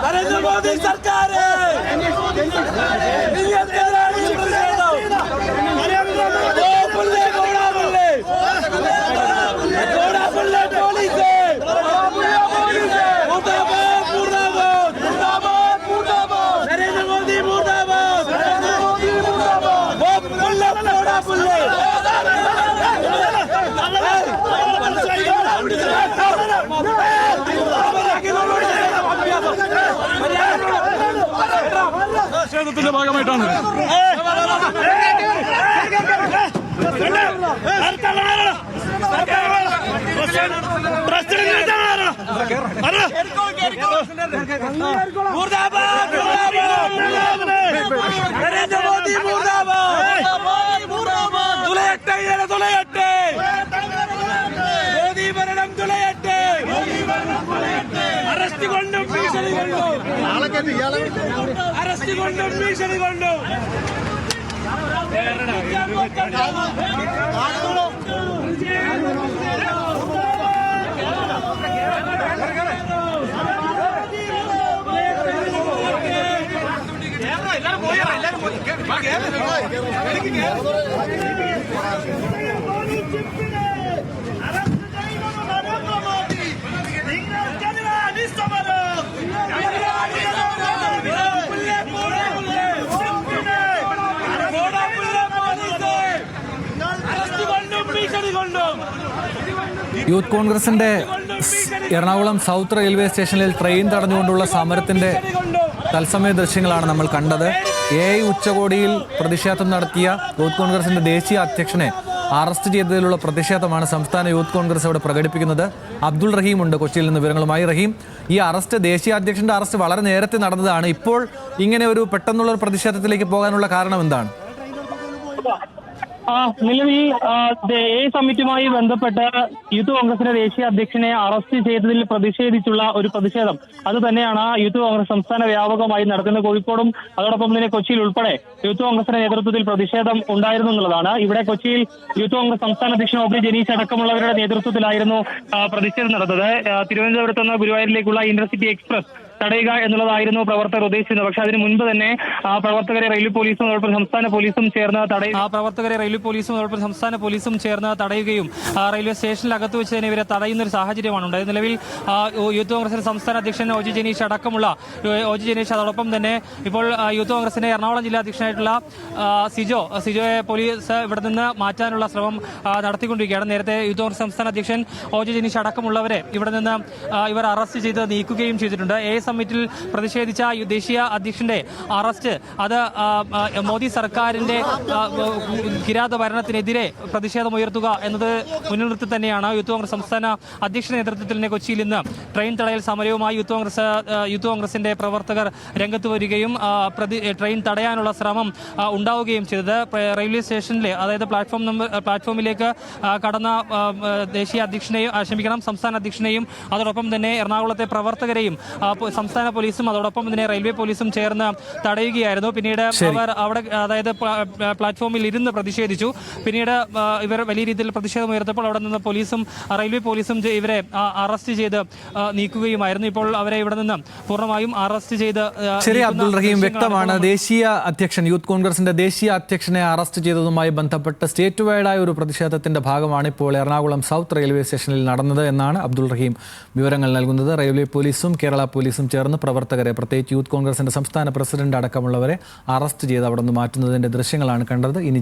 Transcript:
नरेंद्र मोदी सरकार ത്തിന്റെ ഭാഗമായിട്ടാണ് നരേന്ദ്ര മോദി തുലയട്ടെ മോദി ഭരണം തുലയട്ടെ അറസ്റ്റ് കൊണ്ടും ഭീഷണി കൊണ്ടും യൂത്ത് കോൺഗ്രസിന്റെ എറണാകുളം സൗത്ത് റെയിൽവേ സ്റ്റേഷനിൽ ട്രെയിൻ തടഞ്ഞുകൊണ്ടുള്ള സമരത്തിന്റെ തത്സമയ ദൃശ്യങ്ങളാണ് നമ്മൾ കണ്ടത്. AI ഉച്ചകോടിയിൽ പ്രതിഷേധം നടത്തിയ യൂത്ത് കോൺഗ്രസിന്റെ ദേശീയ അധ്യക്ഷനെ അറസ്റ്റ് ചെയ്തതിലുള്ള പ്രതിഷേധമാണ് സംസ്ഥാന യൂത്ത് കോൺഗ്രസ് അവിടെ പ്രകടിപ്പിക്കുന്നത്. അബ്ദുൾ റഹീം ഉണ്ട് കൊച്ചിയിൽ നിന്ന് വിവരങ്ങളുമായി. റഹീം, ഈ അറസ്റ്റ്, ദേശീയ അധ്യക്ഷന്റെ അറസ്റ്റ് വളരെ നേരത്തെ നടന്നതാണ്. ഇപ്പോൾ ഇങ്ങനെ ഒരു പെട്ടെന്നുള്ള ഒരു പ്രതിഷേധത്തിലേക്ക് പോകാനുള്ള കാരണം എന്താണ്? നിലവിൽ സമ്മിറ്റുമായി ബന്ധപ്പെട്ട് യൂത്ത് കോൺഗ്രസിന്റെ ദേശീയ അധ്യക്ഷനെ അറസ്റ്റ് ചെയ്തതിൽ പ്രതിഷേധിച്ചുള്ള ഒരു പ്രതിഷേധം അത് തന്നെയാണ് യൂത്ത് കോൺഗ്രസ് സംസ്ഥാന വ്യാപകമായി നടക്കുന്നത്. കോഴിക്കോടും അതോടൊപ്പം തന്നെ കൊച്ചിയിൽ ഉൾപ്പെടെ യൂത്ത് കോൺഗ്രസിന്റെ നേതൃത്വത്തിൽ പ്രതിഷേധം ഉണ്ടായിരുന്നു എന്നുള്ളതാണ്. ഇവിടെ കൊച്ചിയിൽ യൂത്ത് കോൺഗ്രസ് സംസ്ഥാന അധ്യക്ഷൻ ഒ.പി. ജനീഷ് അടക്കമുള്ളവരുടെ നേതൃത്വത്തിലായിരുന്നു പ്രതിഷേധം നടന്നത്. തിരുവനന്തപുരത്ത് നിന്ന് ഗുരുവായൂരിലേക്കുള്ള ഇന്റർസിറ്റി എക്സ്പ്രസ് തടയുക എന്നുള്ളതായിരുന്നു പ്രവർത്തകർ ഉദ്ദേശിച്ചത്. പക്ഷെ അതിന് മുൻപ് തന്നെ പ്രവർത്തകരെ റെയിൽവേ പോലീസും അതോടൊപ്പം സംസ്ഥാന പോലീസും ചേർന്ന് തടയുകയും റെയിൽവേ സ്റ്റേഷനിലകത്ത് വെച്ച് തന്നെ ഇവരെ തടയുന്ന ഒരു സാഹചര്യമാണ് ഉണ്ടായത്. നിലവിൽ യൂത്ത് കോൺഗ്രസിന്റെ സംസ്ഥാന അധ്യക്ഷൻ ഒ.ജി. ജനീഷ് അടക്കമുള്ള അതോടൊപ്പം തന്നെ ഇപ്പോൾ യൂത്ത് കോൺഗ്രസിന്റെ എറണാകുളം ജില്ലാ അധ്യക്ഷനായിട്ടുള്ള സിജോയെ പോലീസ് ഇവിടെ നിന്ന് മാറ്റാനുള്ള ശ്രമം നടത്തിക്കൊണ്ടിരിക്കുകയാണ്. നേരത്തെ യൂത്ത് കോൺഗ്രസ് സംസ്ഥാന അധ്യക്ഷൻ ഒ.ജി. ജനീഷ് അടക്കമുള്ളവരെ ഇവിടെ നിന്ന് ഇവർ അറസ്റ്റ് ചെയ്ത് നീക്കുകയും ചെയ്തിട്ടുണ്ട്. സമ്മിറ്റിൽ പ്രതിഷേധിച്ച ദേശീയ അധ്യക്ഷന്റെ അറസ്റ്റ് അത് മോദി സർക്കാരിന്റെ കിരാത ഭരണത്തിനെതിരെ പ്രതിഷേധമുയർത്തുക എന്നത് മുന്നിൽ നിർത്തി തന്നെയാണ് യൂത്ത് കോൺഗ്രസ് സംസ്ഥാന അധ്യക്ഷന്റെ നേതൃത്വത്തിൽ കൊച്ചിയിൽ ഇന്ന് ട്രെയിൻ തടയൽ സമരവുമായി യൂത്ത് കോൺഗ്രസിന്റെ പ്രവർത്തകർ രംഗത്ത് വരികയും ട്രെയിൻ തടയാനുള്ള ശ്രമം ഉണ്ടാവുകയും ചെയ്തത്. റെയിൽവേ സ്റ്റേഷനിലെ അതായത് പ്ലാറ്റ്ഫോമിലേക്ക് കടന്ന ദേശീയ അധ്യക്ഷനെയും സംസ്ഥാന അധ്യക്ഷനെയും അതോടൊപ്പം തന്നെ എറണാകുളത്തെ പ്രവർത്തകരെയും സംസ്ഥാന പോലീസും അതോടൊപ്പം തന്നെ റെയിൽവേ പോലീസും ചേർന്ന് തടയുകയായിരുന്നു. പിന്നീട് അവർ അവിടെ അതായത് പ്ലാറ്റ്ഫോമിൽ ഇരുന്ന് പ്രതിഷേധിച്ചു. പിന്നീട് ഇവർ വലിയ രീതിയിൽ പ്രതിഷേധം ഉയർത്തപ്പോൾ അവിടെ നിന്ന് പോലീസും റെയിൽവേ പോലീസും ഇവരെ അറസ്റ്റ് ചെയ്ത് നീക്കുകയുമായിരുന്നു. ഇപ്പോൾ അവരെ ഇവിടെ നിന്ന് പൂർണ്ണമായും അറസ്റ്റ് ചെയ്ത്. ശരി അബ്ദുൾ റഹീം, വ്യക്തമാണ് ദേശീയ അധ്യക്ഷൻ യൂത്ത് കോൺഗ്രസിന്റെ ദേശീയ അധ്യക്ഷനെ അറസ്റ്റ് ചെയ്തതുമായി ബന്ധപ്പെട്ട് സ്റ്റേറ്റ് വൈഡായ ഒരു പ്രതിഷേധത്തിന്റെ ഭാഗമാണ് ഇപ്പോൾ എറണാകുളം സൗത്ത് റെയിൽവേ സ്റ്റേഷനിൽ നടന്നത് എന്നാണ് അബ്ദുൾ റഹീം വിവരങ്ങൾ നൽകുന്നത്. റെയിൽവേ പോലീസും കേരള പോലീസും ചേർന്ന് പ്രവർത്തകരെ, പ്രത്യേകിച്ച് യൂത്ത് കോൺഗ്രസിന്റെ സംസ്ഥാന പ്രസിഡന്റ് അടക്കമുള്ളവരെ അറസ്റ്റ് ചെയ്ത് അവിടെ നിന്ന് മാറ്റുന്നതിന്റെ ദൃശ്യങ്ങളാണ് കണ്ടത്. ഇനി